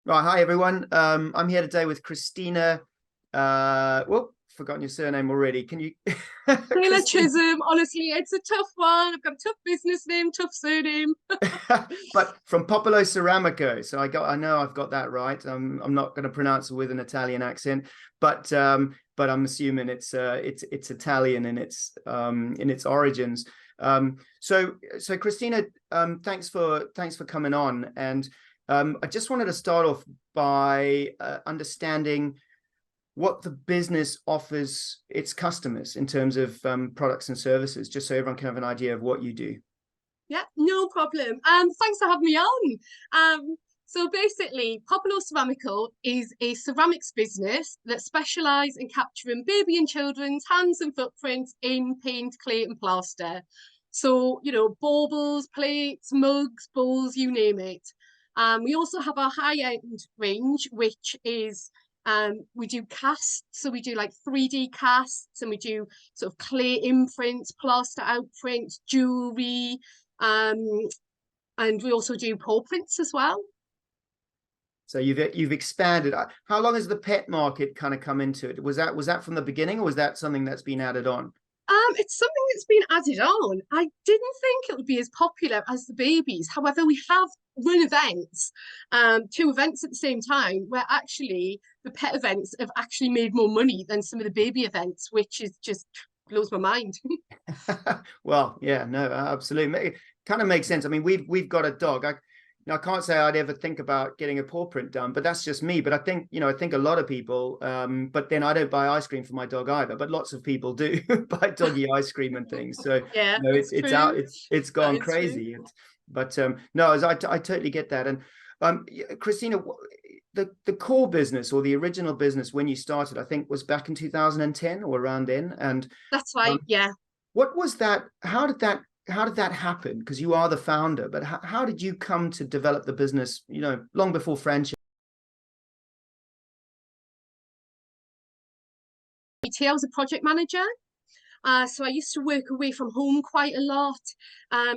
Right, hi everyone. I'm here today with Christina. Well, forgotten your surname already. Can you, Taylor Christina? Chisholm, honestly, it's a tough one. I've got a tough business name, tough surname. But from Popolo Ceramico. So I know I've got that right. I'm not going to pronounce it with an Italian accent, but I'm assuming it's Italian in its origins. So Christina, thanks for coming on, and I just wanted to start off by understanding what the business offers its customers in terms of products and services, just so everyone can have an idea of what you do. Yeah, no problem. Thanks for having me on. So basically, Popolo Ceramico is a ceramics business that specialise in capturing baby and children's hands and footprints in paint, clay, and plaster. So, baubles, plates, mugs, bowls, you name it. We also have our high-end range, which is we do casts, so we do like 3D casts, and we do sort of clay imprints, plaster outprints, jewelry, um, and we also do paw prints as well. So you've expanded. How long has the pet market kind of come into it? Was that from the beginning, or was that something that's been added on? It's something that's been added on. I didn't think it would be as popular as the babies. However, we have run events, two events at the same time, where actually the pet events have actually made more money than some of the baby events, which is just blows my mind. Well, yeah, no, absolutely. It kind of makes sense. I mean, we've got a dog. I can't say I'd ever think about getting a paw print done, but that's just me. But I think a lot of people, but then I don't buy ice cream for my dog either, but lots of people do buy doggy ice cream and things. So, Yeah, it's that's it's out, true. it's That gone is true. crazy. But no, I totally get that. And Christina, the core business or the original business when you started, I think was back in 2010 or around then. And That's um, right. Yeah. what was that? How did that happen? Because you are the founder, but how did you come to develop the business, long before franchise? I was a project manager. So I used to work away from home quite a lot,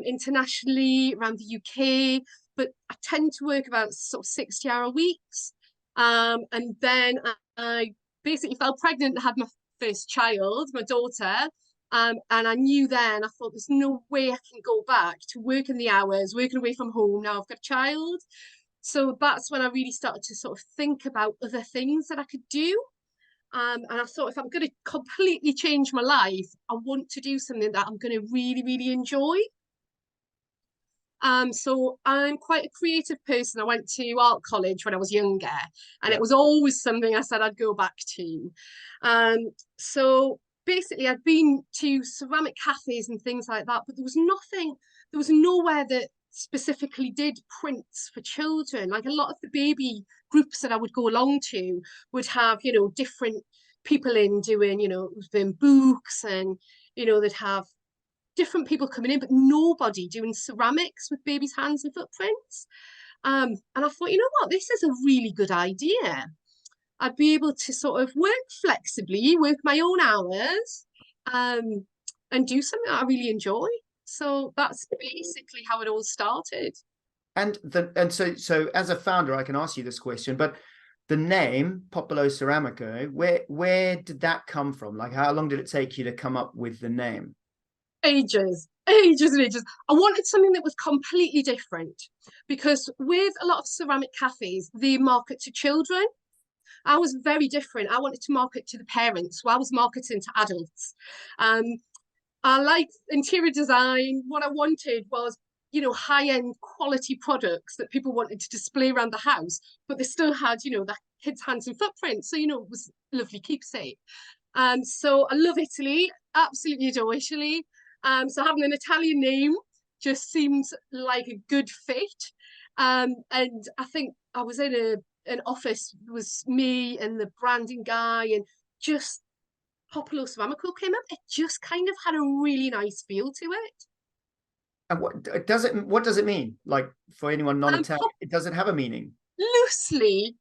internationally around the UK, but I tend to work about sort of 60-hour weeks. And then I basically fell pregnant and had my first child, my daughter. And I knew then, I thought, there's no way I can go back to working the hours, working away from home. Now I've got a child. So that's when I really started to sort of think about other things that I could do. And I thought, if I'm going to completely change my life, I want to do something that I'm going to really, really enjoy. So I'm quite a creative person. I went to art college when I was younger, and it Yeah. was always something I said I'd go back to. Um, so basically, I'd been to ceramic cafes and things like that, but there was nowhere that specifically did prints for children. Like a lot of the baby groups that I would go along to would have, different people in doing, doing books and, they'd have different people coming in, but nobody doing ceramics with babies' hands and footprints. And I thought, you know what, this is a really good idea. I'd be able to sort of work flexibly, work my own hours, um, and do something that I really enjoy. So that's basically how it all started. And so as a founder, I can ask you this question, but the name Popolo Ceramico, where did that come from? Like, how long did it take you to come up with the name? Ages, ages and ages. I wanted something that was completely different because with a lot of ceramic cafes, they market to children. I was very different. I wanted to market to the parents, so I was marketing to adults. Um, I liked interior design. What I wanted was, high-end quality products that people wanted to display around the house, but they still had, that kids' hands and footprints. So, it was a lovely keepsake. So I love Italy, absolutely adore Italy. So having an Italian name just seems like a good fit. And I think I was in an office, it was me and the branding guy, and just Popolo Ceramico came up. It just kind of had a really nice feel to it. And what does it mean? Like, for anyone non-Italian, Pop does it have a meaning? loosely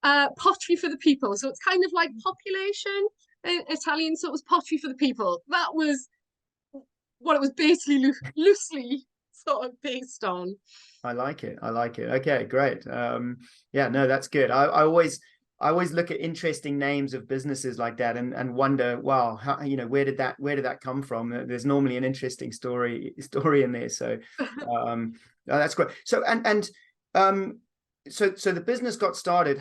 pottery for the people. So it's kind of like population in Italian. So it was pottery for the people. That was what it was basically loosely sort of based on. I like it. I like it. Okay, great. Yeah, no, that's good. I always look at interesting names of businesses like that and wonder, wow, how, you know, where did that come from? There's normally an interesting story in there. So that's great. So so the business got started.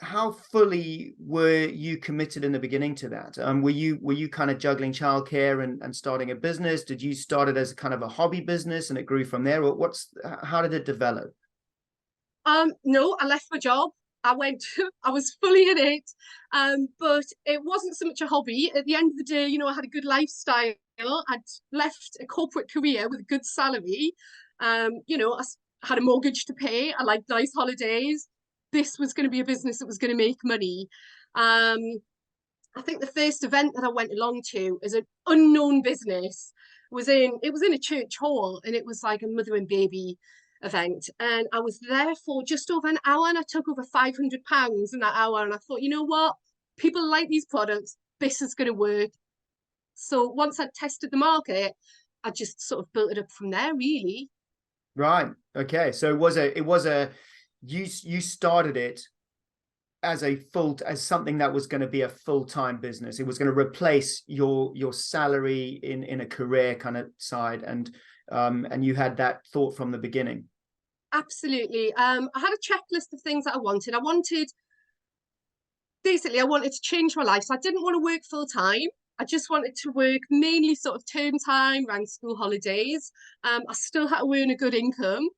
How fully were you committed in the beginning to that? Were you kind of juggling childcare and starting a business? Did you start it as kind of a hobby business and it grew from there? Or how did it develop? No, I left my job. I was fully in it. But it wasn't so much a hobby. At the end of the day, you know, I had a good lifestyle. I'd left a corporate career with a good salary. You know, I had a mortgage to pay. I liked nice holidays. This was going to be a business that was going to make money. I think the first event that I went along to as an unknown business was in a church hall, and it was like a mother and baby event. And I was there for just over an hour, and I took over £500 in that hour. And I thought, you know what? People like these products. This is going to work. So once I'd tested the market, I just sort of built it up from there, really. Right. Okay. So it was a you started it as something that was going to be a full-time business. It was going to replace your salary in a career kind of side, and you had that thought from the beginning. Absolutely. I had a checklist of things that I wanted. I wanted to change my life. So I didn't want to work full time. I just wanted to work mainly sort of term time, around school holidays. I still had to earn a good income.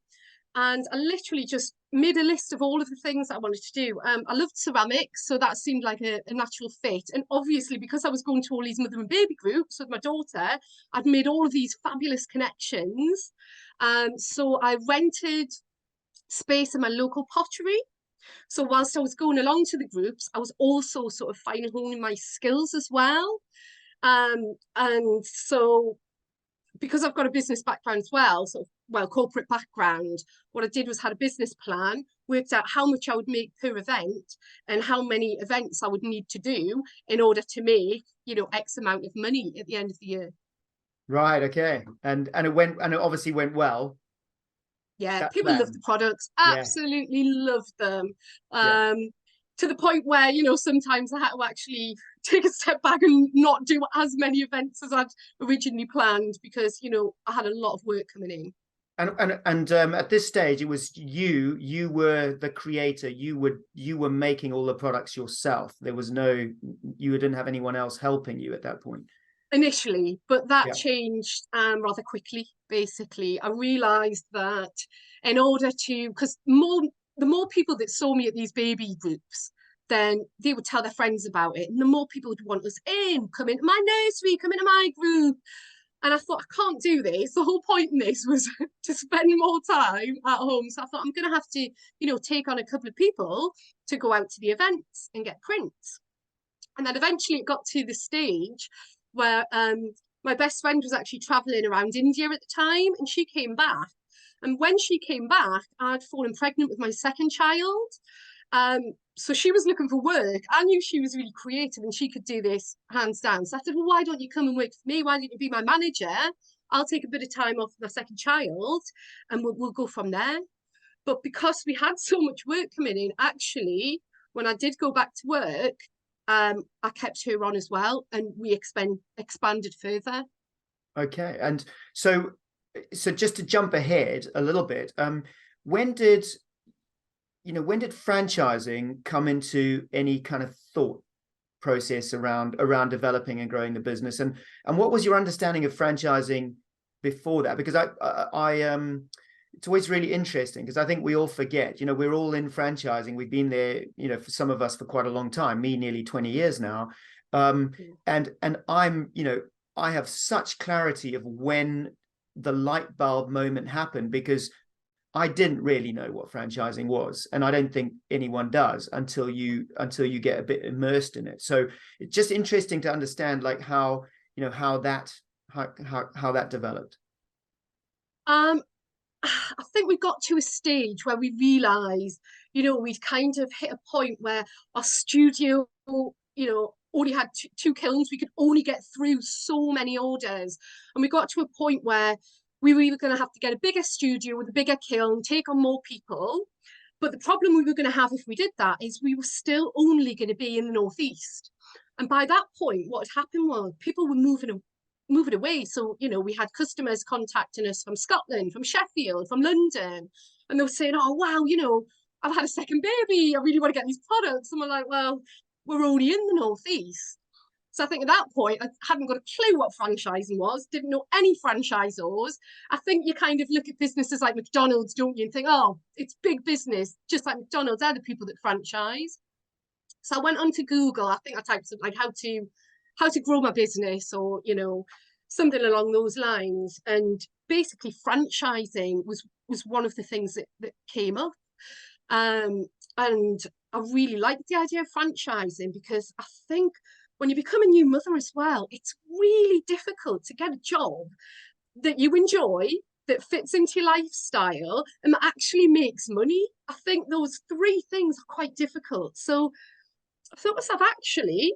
And I literally just made a list of all of the things that I wanted to do. I loved ceramics, so that seemed like a natural fit. And obviously, because I was going to all these mother and baby groups with my daughter, I'd made all of these fabulous connections. So I rented space in my local pottery. So whilst I was going along to the groups, I was also sort of fine honing my skills as well. And so because I've got a business background as well, corporate background, what I did was had a business plan, worked out how much I would make per event and how many events I would need to do in order to make, you know, X amount of money at the end of the year. Right. Okay. And it obviously went well. Yeah, That people love plan. the products, Yeah. absolutely love them. Yeah. To the point where, you know, sometimes I had to actually take a step back and not do as many events as I'd originally planned because, you know, I had a lot of work coming in. And at this stage, it was you were the creator. You were making all the products yourself. There was you didn't have anyone else helping you at that point. Initially, but that Yeah. changed rather quickly. Basically, I realized that in order to, because the more people that saw me at these baby groups, then they would tell their friends about it, and the more people would want us in, come into my nursery, come into my group. And I thought, I can't do this. The whole point in this was to spend more time at home. So I thought, I'm going to have to, you know, take on a couple of people to go out to the events and get prints. And then eventually it got to the stage where my best friend was actually traveling around India at the time, and she came back. And when she came back, I'd fallen pregnant with my second child. So she was looking for work. I knew she was really creative and she could do this hands down. So I said, well, why don't you come and work for me? Why don't you be my manager? I'll take a bit of time off my second child and we'll go from there. But because we had so much work coming in, actually, when I did go back to work, I kept her on as well, and we expanded further. Okay. And so just to jump ahead a little bit, when did franchising come into any kind of thought process around developing and growing the business, and what was your understanding of franchising before that? Because I it's always really interesting because I think we all forget, you know, we're all in franchising. We've been there, you know, for some of us for quite a long time, me nearly 20 years now. And I'm, you know, I have such clarity of when the light bulb moment happened because I didn't really know what franchising was. And I don't think anyone does until you get a bit immersed in it. So it's just interesting to understand like how that developed. I think we got to a stage where we realised, you know, we'd kind of hit a point where our studio, you know, only had two kilns. We could only get through so many orders. And we got to a point where we were either going to have to get a bigger studio with a bigger kiln, take on more people. But the problem we were going to have if we did that is we were still only going to be in the northeast. And by that point, what had happened was people were moving away. So, you know, we had customers contacting us from Scotland, from Sheffield, from London, and they were saying, oh, wow, you know, I've had a second baby. I really want to get these products. And we're like, well, we're only in the northeast. So I think at that point, I hadn't got a clue what franchising was, didn't know any franchisors. I think you kind of look at businesses like McDonald's, don't you, and think, oh, it's big business, just like McDonald's, they're the people that franchise. So I went onto Google. I think I typed something like how to grow my business, or, you know, something along those lines. And basically franchising was one of the things that came up. And I really liked the idea of franchising, because I think when you become a new mother as well, it's really difficult to get a job that you enjoy, that fits into your lifestyle, and that actually makes money. I think those three things are quite difficult. So I thought to myself, actually,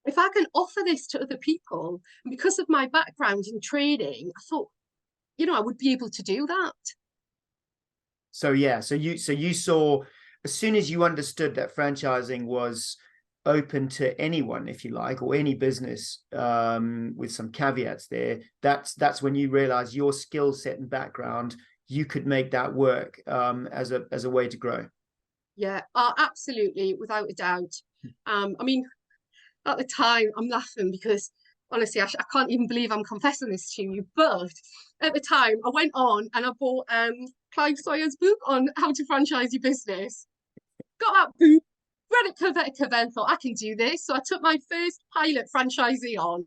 if I can offer this to other people, and because of my background in trading, I thought, you know, I would be able to do that. So yeah, so you saw, as soon as you understood that franchising was open to anyone, if you like, or any business, with some caveats there, that's when you realize your skill set and background, you could make that work, as a way to grow. Yeah, absolutely, without a doubt. I mean, at the time, I'm laughing because honestly, I can't even believe I'm confessing this to you. But at the time, I went on and I bought Clive Sawyer's book on how to franchise your business. Got that book, read it cover to cover, and thought, I can do this. So I took my first pilot franchisee on,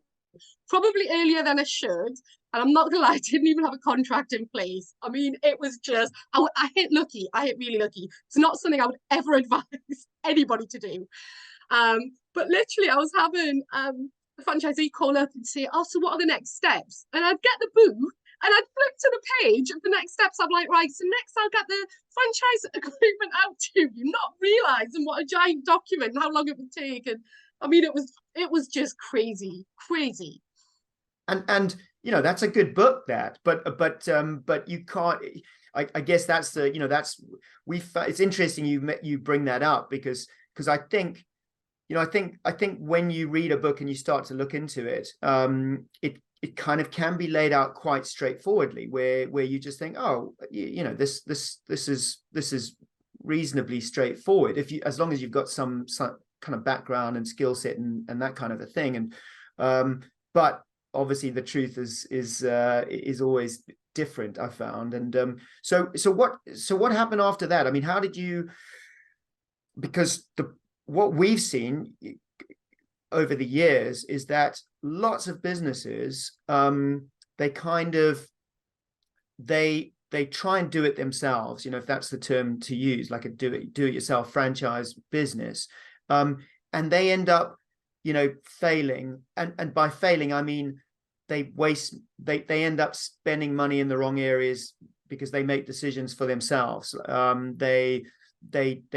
probably earlier than I should. And I'm not gonna lie, I didn't even have a contract in place. I mean, it was just, I hit lucky. I hit really lucky. It's not something I would ever advise anybody to do. But literally, I was having a franchisee call up and say, oh, so what are the next steps? And I'd get the book and I'd flip to the page of the next steps. I'm like, right, so next I'll get the franchise agreement out to you, not realizing what a giant document and how long it would take. And I mean, it was just crazy. And you know, that's a good book, that, but you can't, I guess that's the, you know, that's, it's interesting you bring that up, because I think, you know, I think when you read a book and you start to look into it, it kind of can be laid out quite straightforwardly, where you just think, oh, you know, this is reasonably straightforward, if you, as long as you've got some kind of background and skill set and that kind of a thing. And but obviously the truth is always different, I found. And so what happened after that? I mean, how did you, because what we've seen over the years is that lots of businesses, they kind of, they try and do it themselves, you know, if that's the term to use, like a do it yourself franchise business, and they end up, you know, failing. And by failing, I mean they end up spending money in the wrong areas because they make decisions for themselves. They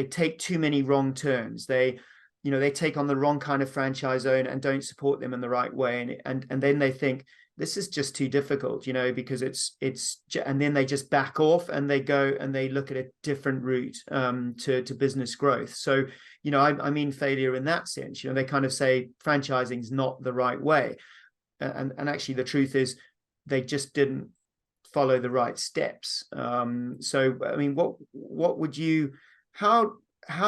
take too many wrong turns. They take on the wrong kind of franchise owner and don't support them in the right way. And then they think, this is just too difficult, you know, because and then they just back off and they go and they look at a different route to business growth. So, you know, I mean failure in that sense. You know, they kind of say franchising is not the right way. And actually the truth is they just didn't follow the right steps. So, I mean, what would you, how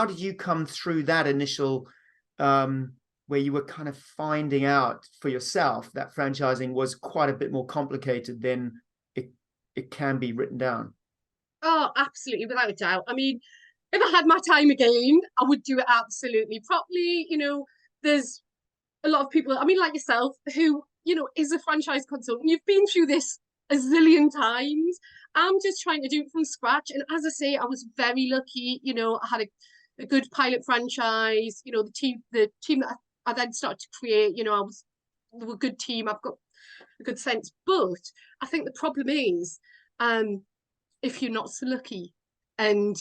did you come through that initial, where you were kind of finding out for yourself that franchising was quite a bit more complicated than it can be written down? Oh, absolutely, without a doubt. I mean, if I had my time again, I would do it absolutely properly. You know, there's a lot of people, I mean, like yourself, who, you know, is a franchise consultant. You've been through this a zillion times. I'm just trying to do it from scratch. And as I say, I was very lucky. You know, I had a good pilot franchise. You know, the team that I then started to create, you know, they were a good team. I've got a good sense. But I think the problem is, if you're not so lucky and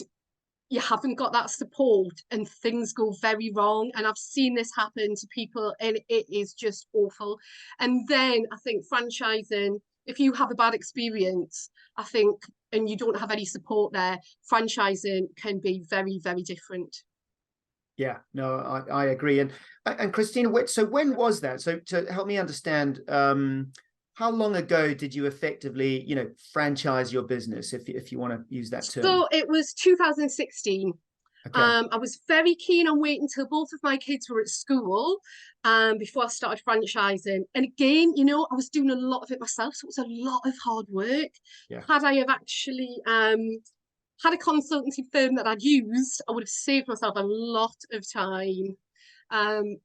you haven't got that support and things go very wrong, and I've seen this happen to people and it is just awful. And then I think franchising if you have a bad experience, I think, and you don't have any support there, franchising can be very, very different. Yeah, no, I agree. And Christina, so when was that? So to help me understand, how long ago did you effectively, franchise your business, if you want to use that term? So it was 2016. Okay. I was very keen on waiting until both of my kids were at school before I started franchising. And again, I was doing a lot of it myself, so it was a lot of hard work. Yeah. Had I have actually had a consultancy firm that I'd used, I would have saved myself a lot of time. And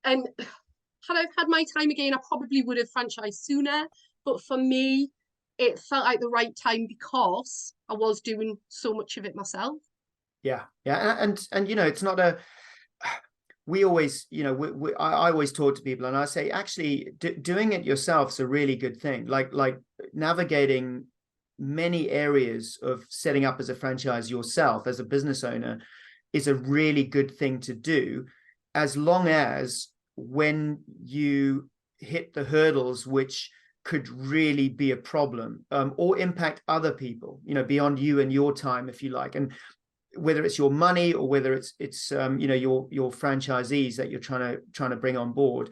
had I had my time again, I probably would have franchised sooner. But for me, it felt like the right time because I was doing so much of it myself. Yeah, and it's not a. We always, I always talk to people, and I say actually doing it yourself is a really good thing. Like navigating many areas of setting up as a franchise yourself as a business owner is a really good thing to do, as long as when you hit the hurdles which could really be a problem, or impact other people, beyond you and your time, if you like, and whether it's your money or whether it's your franchisees that you're trying to bring on board,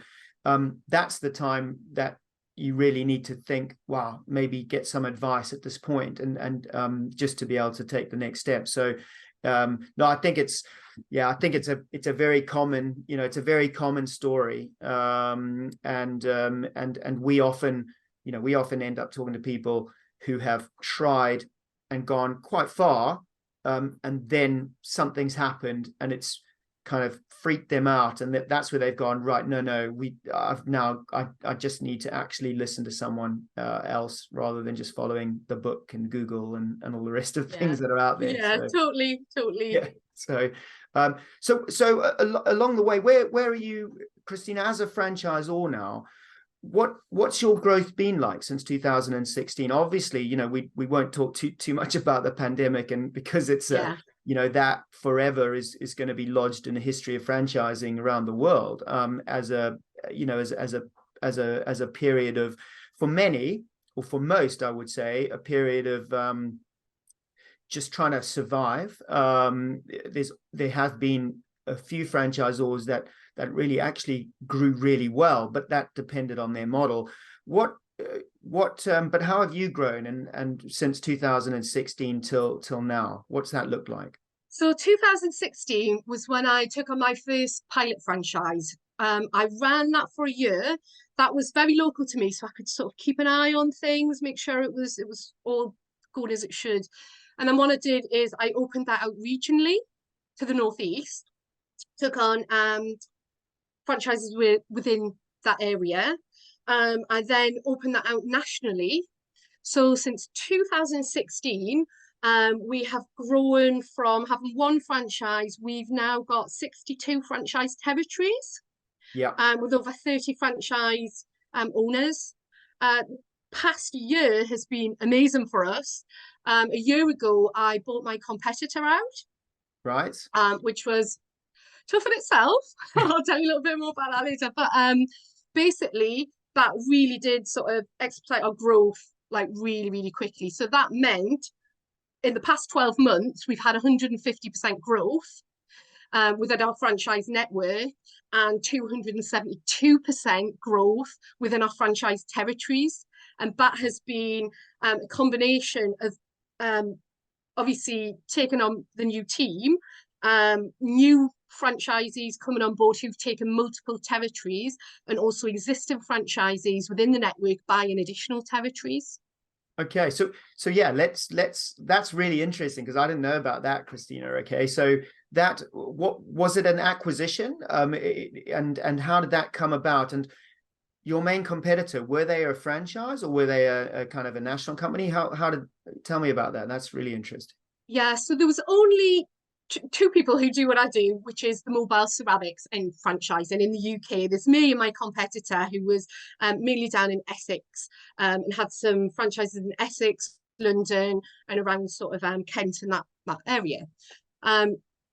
that's the time that you really need to think, wow, maybe get some advice at this point, and just to be able to take the next step. So no, I think it's a very common, it's a very common story, and we often end up talking to people who have tried and gone quite far, and then something's happened and it's kind of freaked them out, and that's where they've gone, right, no, I just need to actually listen to someone else rather than just following the book and Google and all the rest of things that are out there. Yeah, so, totally. Yeah. So along the way, where are you, Christina, as a franchisor now? What's your growth been like since 2016? Obviously, we won't talk too much about the pandemic, and because it's that forever is going to be lodged in the history of franchising around the world, as a period of, for many, or for most, I would say, a period of just trying to survive. There have been a few franchisors that really actually grew really well, but that depended on their model. But how have you grown, and since 2016 till now? What's that look like? So 2016 was when I took on my first pilot franchise. I ran that for a year. That was very local to me, so I could sort of keep an eye on things, make sure it was all going as it should. And then what I did is I opened that out regionally to the Northeast, took on franchises within that area. I then opened that out nationally. So since 2016, we have grown from having one franchise. We've now got 62 franchise territories. Yeah. With over 30 franchise owners. Past year has been amazing for us. A year ago, I bought my competitor out. Right. Which was tough in itself. I'll tell you a little bit more about that later. But basically, that really did sort of expedite our growth like really, really quickly. So that meant in the past 12 months, we've had 150% growth within our franchise network, and 272% growth within our franchise territories. And that has been a combination of obviously taking on the new team, new franchisees coming on board who've taken multiple territories, and also existing franchisees within the network buying additional territories. Okay, so yeah, let's that's really interesting, because I didn't know about that, Christina. Okay, so what was it, an acquisition, and how did that come about? And your main competitor, were they a franchise or were they a kind of a national company? Tell me about that. That's really interesting. Yeah, so there was only two people who do what I do, which is the mobile ceramics and franchising in the UK. There's me and my competitor, who was mainly down in Essex, and had some franchises in Essex, London, and around sort of Kent and that area.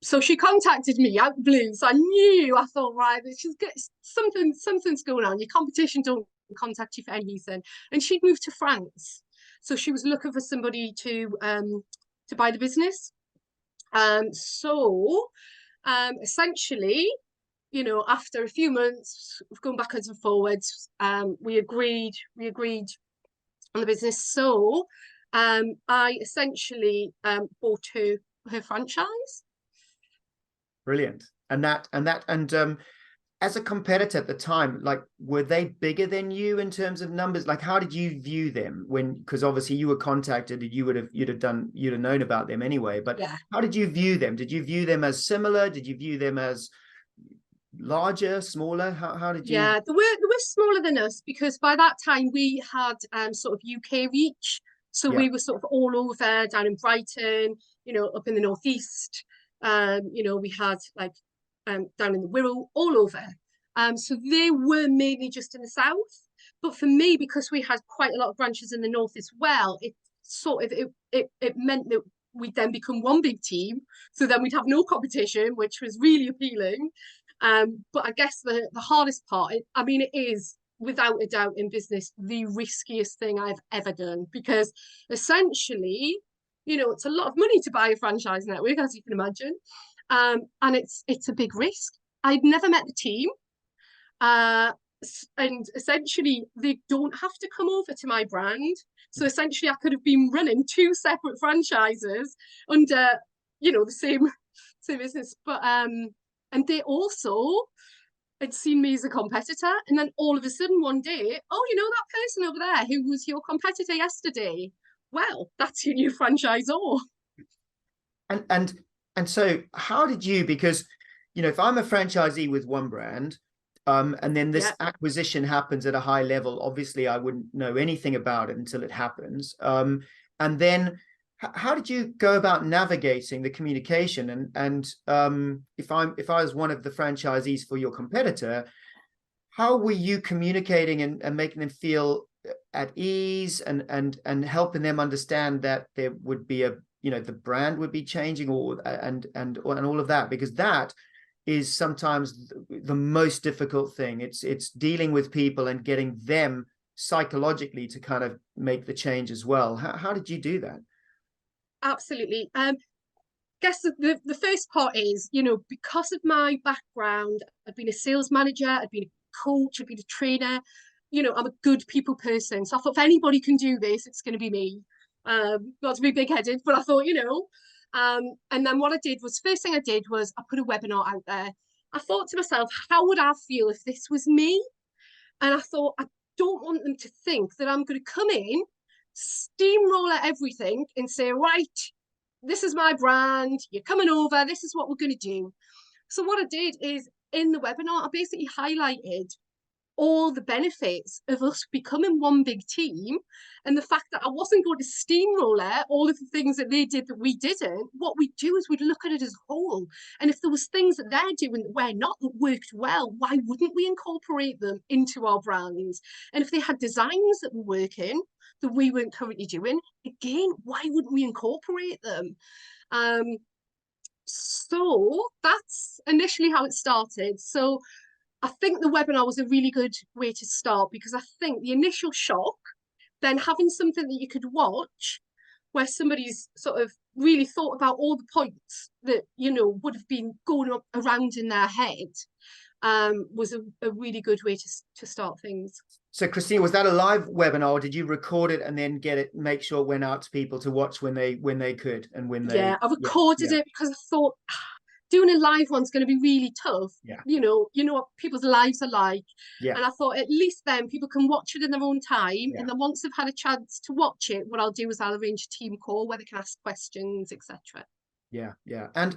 So she contacted me out of the blue. So I thought, right, this is good. Something's going on. Your competition don't contact you for anything. And she'd moved to France, so she was looking for somebody to buy the business. Essentially, you know, after a few months of going backwards and forwards, we agreed on the business. So I essentially bought her franchise. Brilliant. And as a competitor at the time, like, were they bigger than you in terms of numbers? Like, how did you view them because obviously you were contacted and you'd have known about them anyway, but Yeah. How did you view them? Did you view them as similar? Did you view them as larger, smaller? How did you? Yeah, they were smaller than us, because by that time we had sort of UK reach. So we were sort of all over, down in Brighton, you know, up in the northeast. You know, we had like down in the Wirral, all over. So they were mainly just in the south. But for me, because we had quite a lot of branches in the north as well, it sort of it meant that we'd then become one big team. So then we'd have no competition, which was really appealing. But I guess the hardest part, I mean, it is without a doubt in business the riskiest thing I've ever done, because essentially, you know, it's a lot of money to buy a franchise network, as you can imagine. And it's a big risk. I'd never met the team. And essentially they don't have to come over to my brand. So essentially I could have been running two separate franchises under, you know, the same business. But and they also had seen me as a competitor. And then all of a sudden one day, oh, you know, that person over there who was your competitor yesterday, well, that's your new franchisor. And so how did you, because, you know, if I'm a franchisee with one brand, and then this acquisition happens at a high level, obviously I wouldn't know anything about it until it happens. And then how did you go about navigating the communication? And if I was one of the franchisees for your competitor, how were you communicating and making them feel at ease and helping them understand that there would be you know, the brand would be changing and all of that? Because that is sometimes the most difficult thing. It's dealing with people and getting them psychologically to kind of make the change as well. How did you do that? Absolutely. Guess the first part is, you know, because of my background, I'd been a sales manager, I'd been a coach, I'd been a trainer. You know, I'm a good people person. So I thought if anybody can do this, it's going to be me. Not to be big-headed, but I thought, you know. And then what I did was, first thing I did was I put a webinar out there. I thought to myself, how would I feel if this was me? And I thought, I don't want them to think that I'm going to come in, steamroller everything and say, right, this is my brand, you're coming over, this is what we're going to do. So what I did is, in the webinar, I basically highlighted all the benefits of us becoming one big team, and the fact that I wasn't going to steamroller all of the things that they did that we didn't. What we do is we'd look at it as a whole, and if there was things that they're doing that we're not, that worked well, why wouldn't we incorporate them into our brands? And if they had designs that were working that we weren't currently doing, again, why wouldn't we incorporate them? So that's initially how it started. So I think the webinar was a really good way to start, because I think the initial shock, then having something that you could watch where somebody's sort of really thought about all the points that, you know, would have been going up around in their head, was a really good way to start things. So Christina, was that a live webinar, or did you record it and then make sure it went out to people to watch when they could and when they? Yeah, I recorded it because I thought, doing a live one's going to be really tough. Yeah. You know what people's lives are like. Yeah. And I thought at least then people can watch it in their own time. Yeah. And then once they've had a chance to watch it, what I'll do is I'll arrange a team call where they can ask questions, etc. Yeah, yeah. And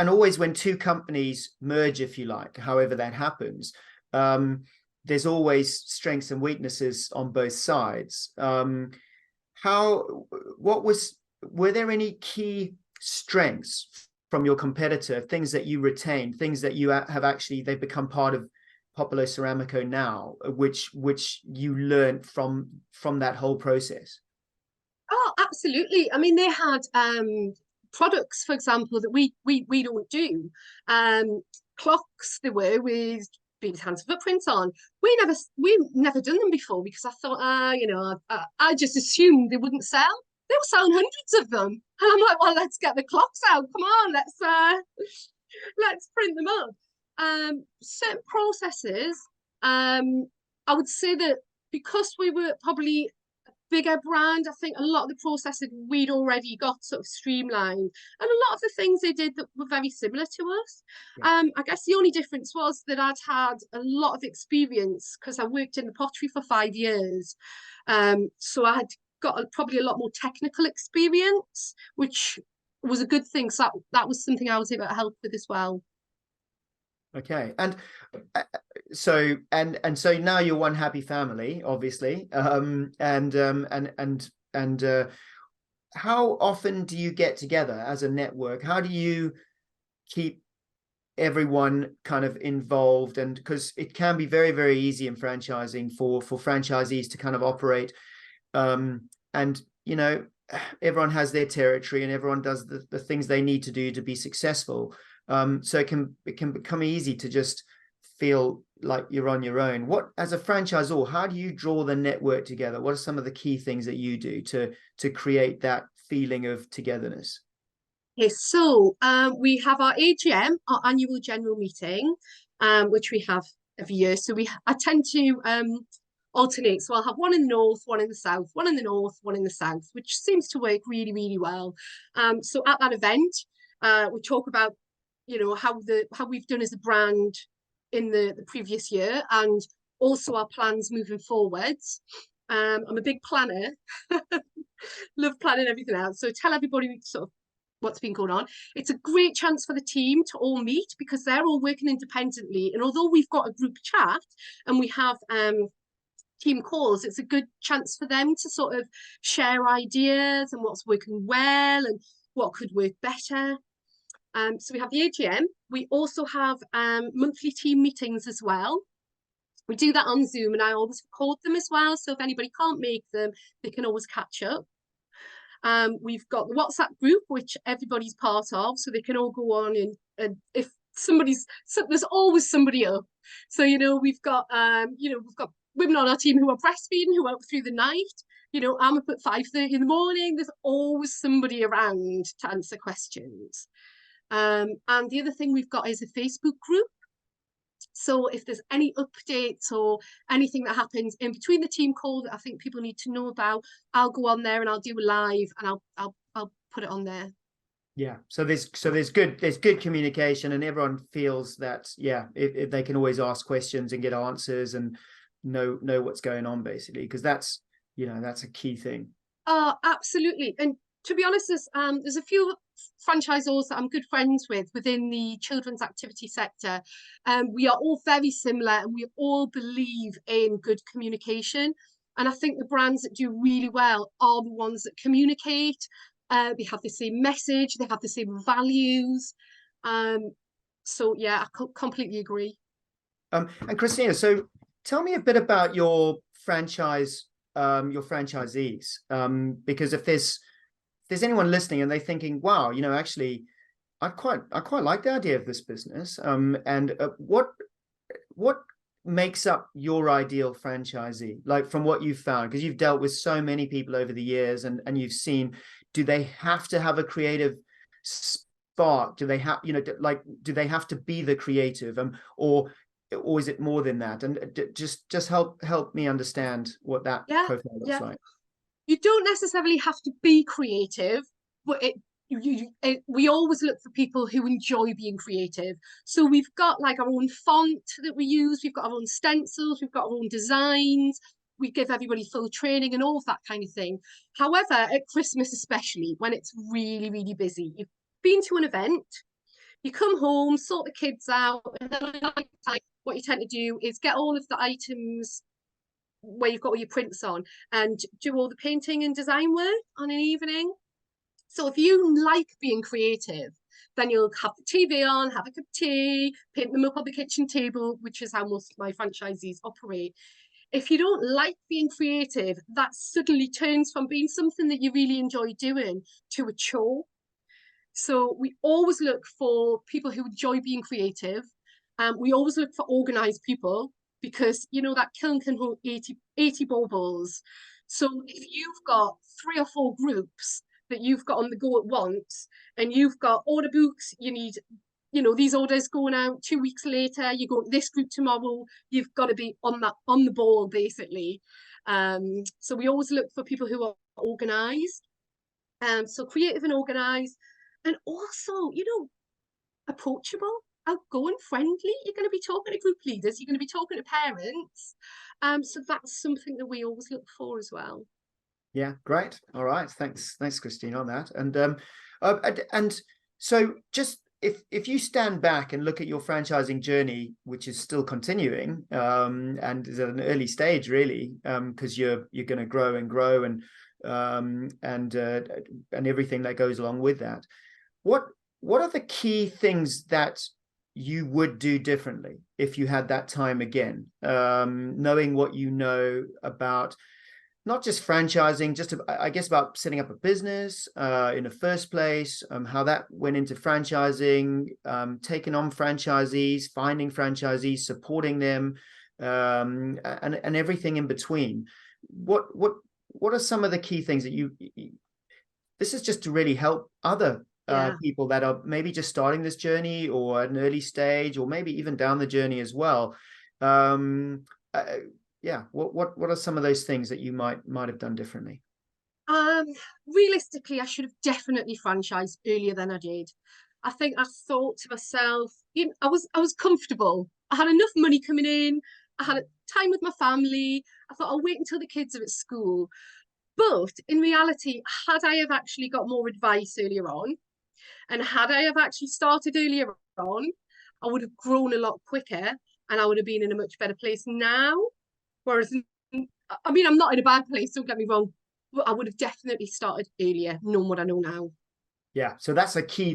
always when two companies merge, if you like, however that happens, there's always strengths and weaknesses on both sides. Were there any key strengths from your competitor, things that you retained, things that you have actually, they've become part of Popolo Ceramico now, which you learned from that whole process? Oh, absolutely. I mean, they had products, for example, that we don't do. Clocks they were with bead hands footprints on. We never done them before because I thought, you know, I just assumed they wouldn't sell. They were selling hundreds of them, and I'm like, well, let's get the clocks out. Come on, let's print them up. Certain processes, I would say that because we were probably a bigger brand, I think a lot of the processes we'd already got sort of streamlined, and a lot of the things they did that were very similar to us. Yeah. I guess the only difference was that I'd had a lot of experience because I worked in the pottery for 5 years. So I had got probably a lot more technical experience, which was a good thing. So that was something I was able to help with as well. Okay, and so now you're one happy family, obviously. How often do you get together as a network? How do you keep everyone kind of involved? And because it can be very, very easy in franchising for franchisees to kind of operate, and you know, everyone has their territory and everyone does the things they need to do to be successful. So it can become easy to just feel like you're on your own. What, as a franchisor, how do you draw the network together? What are some of the key things that you do to create that feeling of togetherness? Okay, so we have our AGM, our annual general meeting, which we have every year. So I tend to alternate. So I'll have one in the north, one in the south, one in the north, one in the south, which seems to work really, really well. So at that event, we talk about, you know, how we've done as a brand in the previous year, and also our plans moving forwards. I'm a big planner, love planning everything out. So tell everybody sort of what's been going on. It's a great chance for the team to all meet because they're all working independently. And although we've got a group chat and we have team calls, it's a good chance for them to sort of share ideas and what's working well and what could work better. So we have the AGM. We also have monthly team meetings as well. We do that on Zoom and I always record them as well. So if anybody can't make them, they can always catch up. We've got the WhatsApp group, which everybody's part of, so they can all go on and if there's always somebody up. So, you know, we've got women on our team who are breastfeeding, who are up through the night. You know, I'm up at 5:30 in the morning. There's always somebody around to answer questions. And the other thing we've got is a Facebook group. So if there's any updates or anything that happens in between the team call that I think people need to know about, I'll go on there and I'll do a live and I'll put it on there. Yeah, so there's good communication and everyone feels that, yeah, if they can always ask questions and get answers and know what's going on, basically, because that's, you know, that's a key thing. Absolutely. And to be honest, there's a few franchisors that I'm good friends with within the children's activity sector. We are all very similar and we all believe in good communication. And I think the brands that do really well are the ones that communicate. They have the same message, they have the same values. So yeah, I completely agree. And Christina, so tell me a bit about your franchisees, because if there's anyone listening and they're thinking, wow, you know, actually, I quite like the idea of this business. And what makes up your ideal franchisee, like from what you've found, because you've dealt with so many people over the years and you've seen, do they have to have a creative spark? Do they have, you know, do they have to be the creative, or is it more than that? And just help me understand what that profile looks like. You don't necessarily have to be creative, but we always look for people who enjoy being creative. So we've got like our own font that we use, we've got our own stencils, we've got our own designs, we give everybody full training and all of that kind of thing. However, at Christmas especially, when it's really, really busy, you've been to an event, you come home, sort the kids out, and then what you tend to do is get all of the items where you've got all your prints on and do all the painting and design work on an evening. So if you like being creative, then you'll have the TV on, have a cup of tea, paint them up on the kitchen table, which is how most of my franchisees operate. If you don't like being creative, that suddenly turns from being something that you really enjoy doing to a chore. So we always look for people who enjoy being creative. We always look for organized people, because you know that kiln can hold 80 baubles. So if you've got 3 or 4 groups that you've got on the go at once, and you've got order books, you need, you know, these orders going out 2 weeks later, you go to this group tomorrow, you've got to be on the ball, basically. So we always look for people who are organized. So creative and organized, and also, you know, approachable, outgoing, friendly. You're going to be talking to group leaders, you're going to be talking to parents. So that's something that we always look for as well. Yeah, great. All right. Thanks, Christine, on that. And so just if you stand back and look at your franchising journey, which is still continuing, and is at an early stage, really, because you're going to grow and grow, and everything that goes along with that. What are the key things that you would do differently if you had that time again, knowing what you know about not just franchising, just I guess about setting up a business in the first place, how that went into franchising, taking on franchisees, finding franchisees, supporting them, and everything in between. What are some of the key things that you this is just to really help other people that are maybe just starting this journey, or at an early stage, or maybe even down the journey as well. Yeah, what are some of those things that you might have done differently? Realistically, I should have definitely franchised earlier than I did. I think I thought to myself, you know, I was comfortable. I had enough money coming in. I had time with my family. I thought I'll wait until the kids are at school. But in reality, had I have actually got more advice earlier on, and had I have actually started earlier on, I would have grown a lot quicker, and I would have been in a much better place now. Whereas, I mean, I'm not in a bad place, don't get me wrong, but I would have definitely started earlier, knowing what I know now. Yeah, so that's the key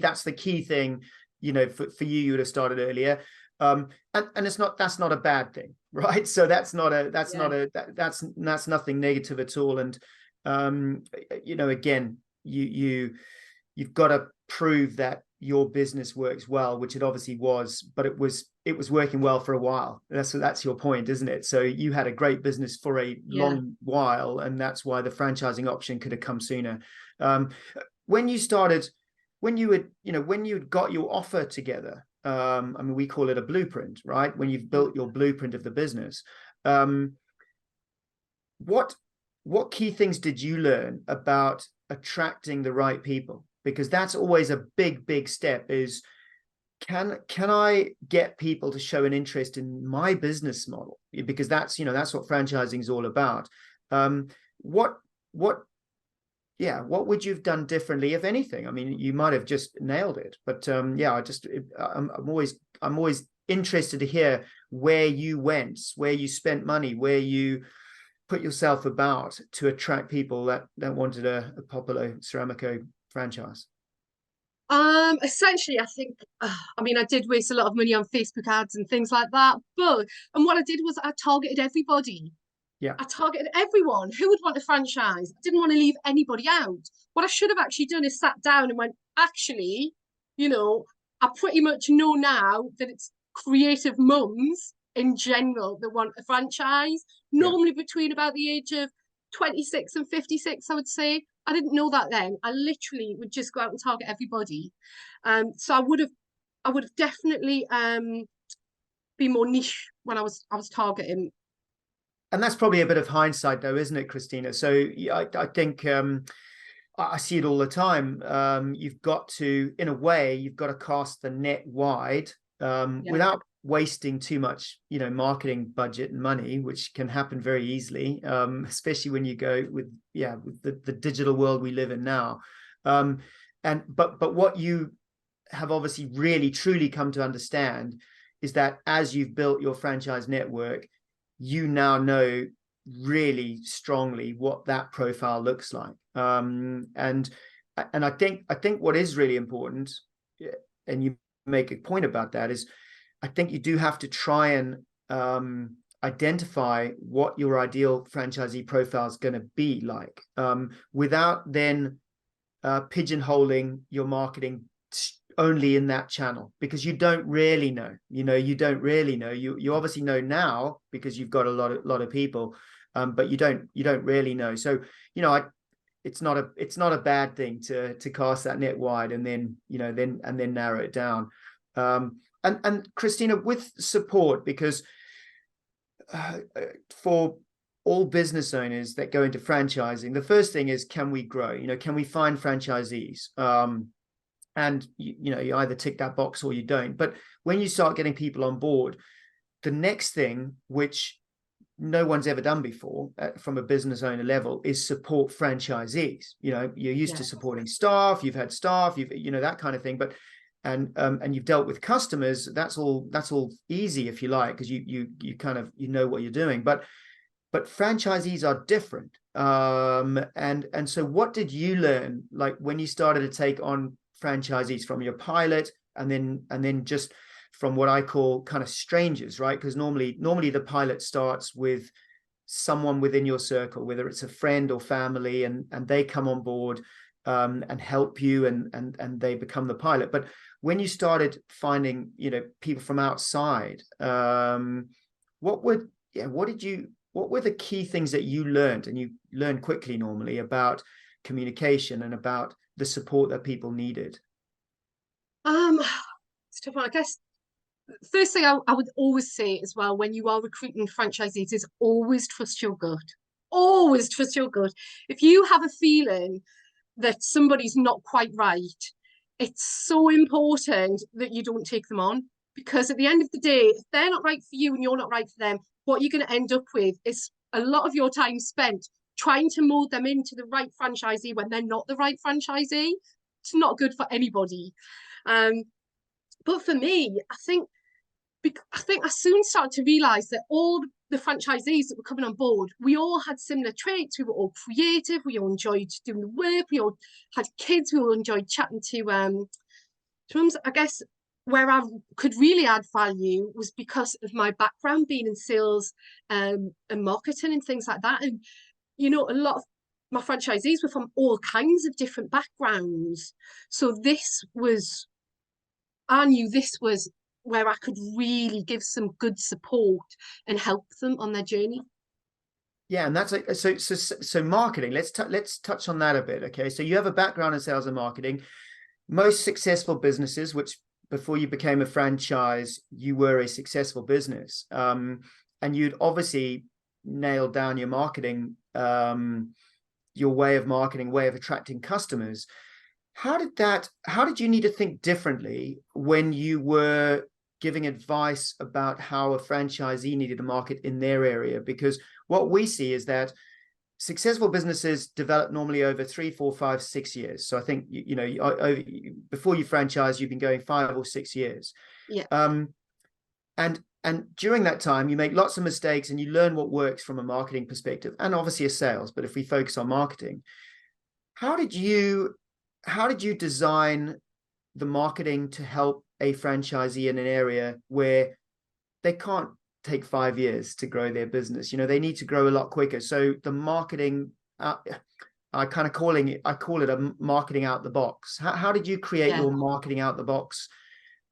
thing, you know, for you, you would have started earlier. And that's not a bad thing, right? So that's nothing negative at all. And you know, again, you've got to prove that your business works well, which it obviously was, but it was working well for a while. That's your point, isn't it? So you had a great business for a long while, and that's why the franchising option could have come sooner. When you had got your offer together, I mean, we call it a blueprint, right? When you've built your blueprint of the business, what key things did you learn about attracting the right people? Because that's always a big step, is can I get people to show an interest in my business model? Because that's what franchising is all about. What would you have done differently, if anything? I mean, you might have just nailed it, but I'm always interested to hear where you went, where you spent money, where you put yourself about to attract people that wanted a Popolo Ceramico franchise. Essentially, I think, I mean, I did waste a lot of money on Facebook ads and things like that, and what I did was I targeted everybody. Yeah. I targeted everyone who would want a franchise. I didn't want to leave anybody out. What I should have actually done is sat down and went, actually, you know, I pretty much know now that it's creative mums in general that want a franchise, normally between about the age of 26 and 56, I would say. I didn't know that then. I literally would just go out and target everybody. So I would have definitely been more niche when I was targeting. And that's probably a bit of hindsight, though, isn't it, Christina? So I think I see it all the time. You've got to, in a way, you've got to cast the net wide without wasting too much, marketing budget and money, which can happen very easily, especially when you go with the digital world we live in now. But what you have obviously really truly come to understand is that as you've built your franchise network, you now know really strongly what that profile looks like. And I think what is really important, and you make a point about that, is I think you do have to try and identify what your ideal franchisee profile is going to be like, without then pigeonholing your marketing only in that channel, because you don't really know. You don't really know. You obviously know now because you've got a lot of people, but you don't really know. So it's not a bad thing to cast that net wide, and then then narrow it down. And Christina, with support, because for all business owners that go into franchising, the first thing is, can we grow? Can we find franchisees? And you either tick that box or you don't. But when you start getting people on board, the next thing, which no one's ever done before from a business owner level, is support franchisees. You're used to supporting staff, you've had staff, that kind of thing, but and you've dealt with customers. That's all easy, if you like, because you kind of know what you're doing. But franchisees are different. And so what did you learn, like when you started to take on franchisees, from your pilot, and then just from what I call kind of strangers, right? Because normally the pilot starts with someone within your circle, whether it's a friend or family, and they come on board and help you, and they become the pilot. But when you started finding people from outside, what were the key things that you learned, and you learned quickly normally, about communication and about the support that people needed? Stefan, I guess first thing I would always say as well, when you are recruiting franchisees, is always trust your gut. Always trust your gut. If you have a feeling that somebody's not quite right, it's so important that you don't take them on, because at the end of the day, if they're not right for you and you're not right for them, what you're going to end up with is a lot of your time spent trying to mold them into the right franchisee when they're not the right franchisee. It's not good for anybody. But for me, I think I soon started to realise that all the franchisees that were coming on board, we all had similar traits. We were all creative. We all enjoyed doing the work. We all had kids. We all enjoyed chatting to mums. I guess where I could really add value was because of my background being in sales and marketing and things like that. And, a lot of my franchisees were from all kinds of different backgrounds. So I knew this was where I could really give some good support and help them on their journey. Yeah, and that's so marketing. Let's touch on that a bit. Okay, so you have a background in sales and marketing. Most successful businesses, which before you became a franchise, you were a successful business, and you'd obviously nailed down your marketing, your way of marketing, way of attracting customers. How did you need to think differently when you were giving advice about how a franchisee needed to market in their area? Because what we see is that successful businesses develop normally over 3, 4, 5, 6 years. So I think, before you franchise, you've been going 5 or 6 years. Yeah. And during that time, you make lots of mistakes and you learn what works from a marketing perspective, and obviously a sales. But if we focus on marketing, how did you design the marketing to help a franchisee in an area where they can't take 5 years to grow their business? They need to grow a lot quicker. So the marketing, I call it a marketing out the box. How did you create your marketing out the box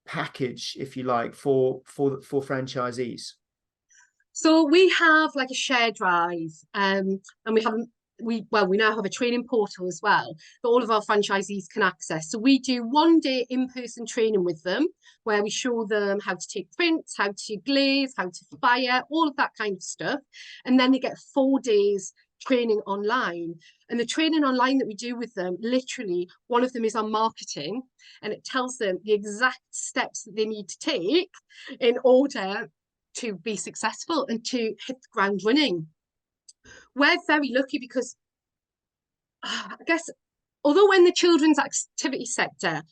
package, if you like, for franchisees? So we have like a share drive, and we now have a training portal as well that all of our franchisees can access. So we do 1 day in-person training with them, where we show them how to take prints, how to glaze, how to fire, all of that kind of stuff. And then they get 4 days training online. And the training online that we do with them, literally, one of them is on marketing, and it tells them the exact steps that they need to take in order to be successful and to hit the ground running. We're very lucky because I guess, although we're in the children's activity sector,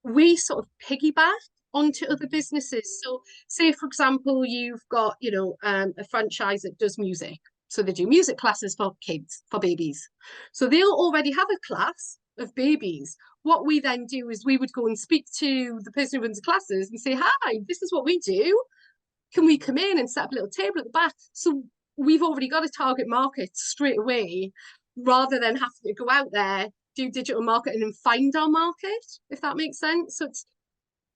we sort of piggyback onto other businesses. So say, for example, you've got, a franchise that does music. So they do music classes for kids, for babies. So they'll already have a class of babies. What we then do is we would go and speak to the person who runs the classes and say, hi, this is what we do. Can we come in and set up a little table at the back? So we've already got a target market straight away, rather than having to go out there do digital marketing and find our market, if that makes sense. So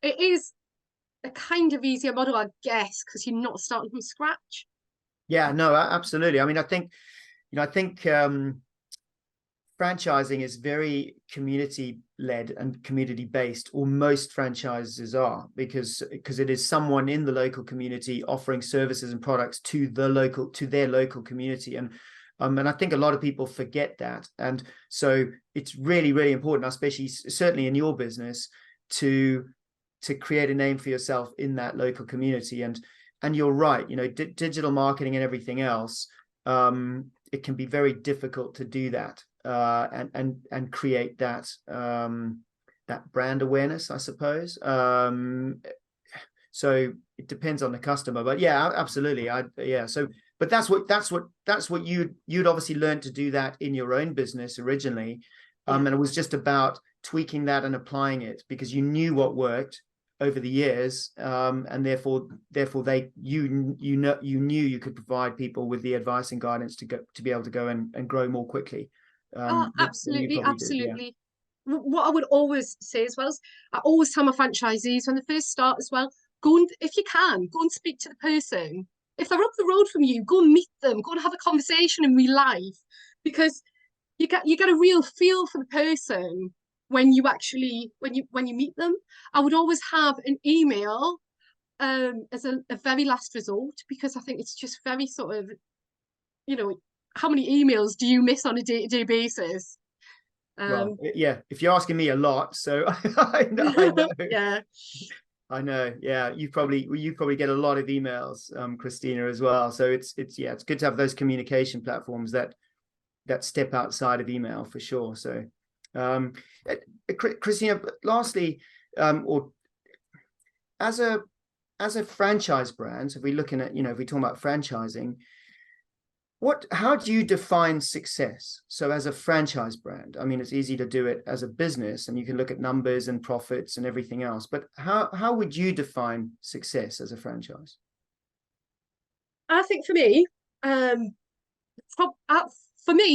it is a kind of easier model, I guess, because you're not starting from scratch. Yeah, no, absolutely. I mean, I think, franchising is very community led and community based, or most franchises are, because it is someone in the local community offering services and products to their local community. And I think a lot of people forget that. And so it's really, really important, especially certainly in your business, to create a name for yourself in that local community. And you're right, digital marketing and everything else, it can be very difficult to do that, and create that that brand awareness, I suppose. So it depends on the customer, but yeah, absolutely. But that's what you'd obviously learned to do that in your own business originally. And it was just about tweaking that and applying it because you knew what worked over the years, and therefore you knew you could provide people with the advice and guidance to be able to go and grow more quickly. Absolutely, Did, yeah. What I would always say as well is, I always tell my franchisees when they first start as well, if you can, go and speak to the person. If they're up the road from you, go and meet them, go and have a conversation in real life, because you get a real feel for the person when you meet them. I would always have an email as a very last resort, because I think it's just very sort of, how many emails do you miss on a day-to-day basis? Well, yeah, if you're asking me a lot, so I know. Yeah. I know. Yeah, you probably get a lot of emails, Christina, as well. So it's good to have those communication platforms that step outside of email for sure. So, Christina, lastly, or as a franchise brand, so if we're looking at, if we're talking about franchising, how do you define success? So as a franchise brand, I mean, it's easy to do it as a business and you can look at numbers and profits and everything else, but how would you define success as a franchise? I think for me,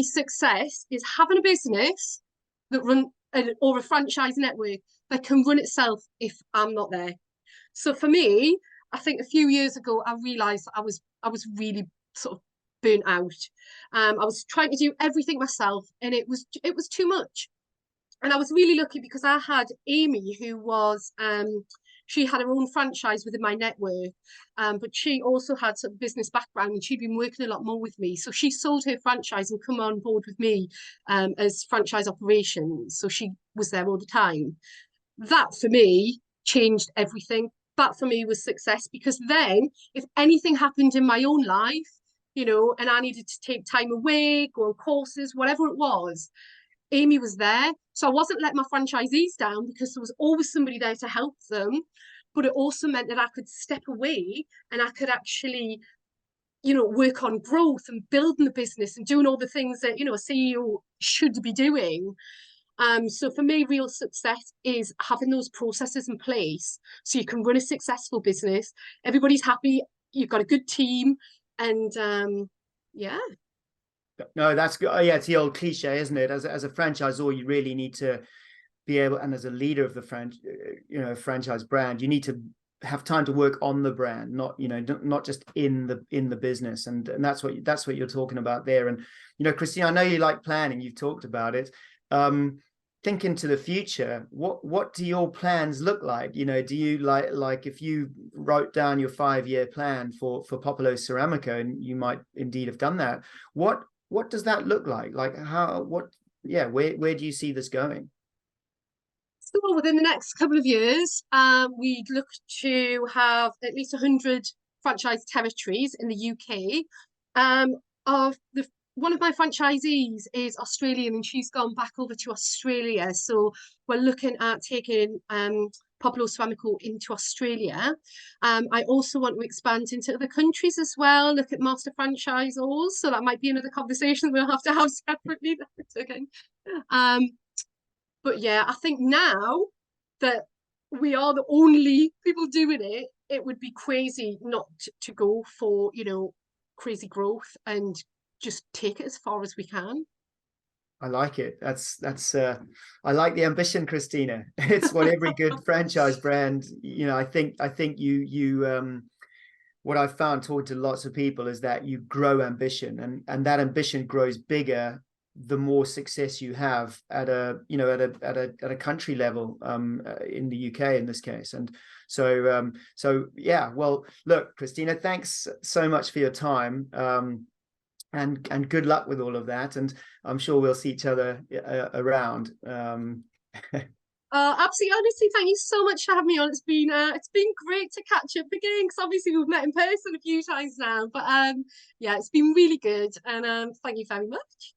success is having a business that or a franchise network that can run itself if I'm not there. So for me, I think a few years ago, I realised I was really sort of burnt out. I was trying to do everything myself, and it was too much. And I was really lucky because I had Amy, who was she had her own franchise within my network, but she also had some business background and she'd been working a lot more with me. So she sold her franchise and come on board with me as franchise operations. So she was there all the time. That for me changed everything. That for me was success, because then if anything happened in my own life, and I needed to take time away, go on courses, whatever it was, Amy was there. So I wasn't letting my franchisees down because there was always somebody there to help them. But it also meant that I could step away and I could actually, work on growth and building the business and doing all the things that, a CEO should be doing. So for me, real success is having those processes in place so you can run a successful business. Everybody's happy. You've got a good team. And yeah. No, that's good. Oh, yeah, it's the old cliche, isn't it? As a franchisor, you really need to be able, and as a leader of the franchise brand, you need to have time to work on the brand, not just in the business. And that's what you're talking about there. And Christine, I know you like planning. You've talked about it. Think into the future. What do your plans look like? Do you like if you wrote down your 5-year plan for Popolo Ceramico, and you might indeed have done that, what does that look like? Like where do you see this going? So within the next couple of years, we'd look to have at least 100 franchise territories in the UK. One of my franchisees is Australian and she's gone back over to Australia. So we're looking at taking Popolo Ceramico into Australia. I also want to expand into other countries as well, look at master franchisors. So that might be another conversation we'll have to have separately. Okay. But yeah, I think now that we are the only people doing it, it would be crazy not to go for, crazy growth and just take it as far as we can. I like it. That's I like the ambition, Christina. It's what every good franchise brand, you know, I think you what I've found talking to lots of people is that you grow ambition, and that ambition grows bigger the more success you have at a, you know, at a country level, in the UK in this case. And so yeah, well, look, Christina, thanks so much for your time. And good luck with all of that. And I'm sure we'll see each other around. Absolutely, honestly, thank you so much for having me on. It's been great to catch up again, because obviously we've met in person a few times now. But yeah, it's been really good, and thank you very much.